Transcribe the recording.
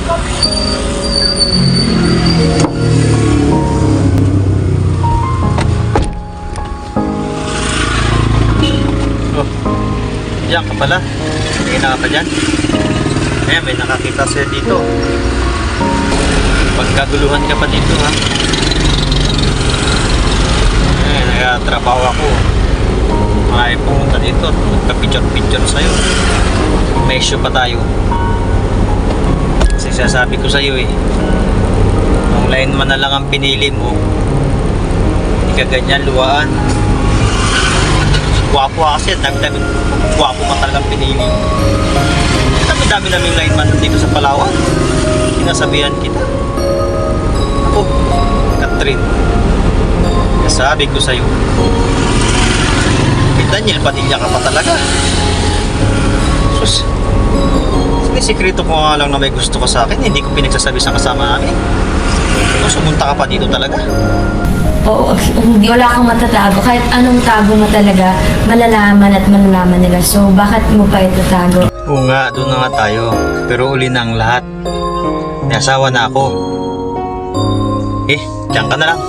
Oh, diyan ka pala. Tingin na ka pa dyan. Ayan, may nakakita sa'yo dito. Pagkaguluhan ka pa dito, ha? Ayan, nagtatrabaho ako. Ay, pumunta dito. Magka-picture-picture sa'yo. May issue pa tayo. Kasi sasabi ko sa'yo eh, kung lineman na lang ang pinili mo, hindi ka ganyan luwaan. Gwapo kasi, dami-dami gwapo ka talagang pinili. Dami-dami naming lineman dito sa Palawan. Sinasabihan kita. Ako, Catherine, sabi ko sa'yo, Daniel Padilla ka pa talaga. Sus, sinisikreto ko nga lang na may gusto ka sa akin. Hindi ko pinagsasabi sa kasama namin. Ito, sumunta ka pa dito talaga. Oo, hindi, wala kang matatago. Kahit anong tago mo talaga, malalaman at malalaman nila. So, bakit mo pa ito tago? Oo nga, doon na nga tayo. Pero uli na ang lahat. May asawa na ako. Eh, diyan ka na lang.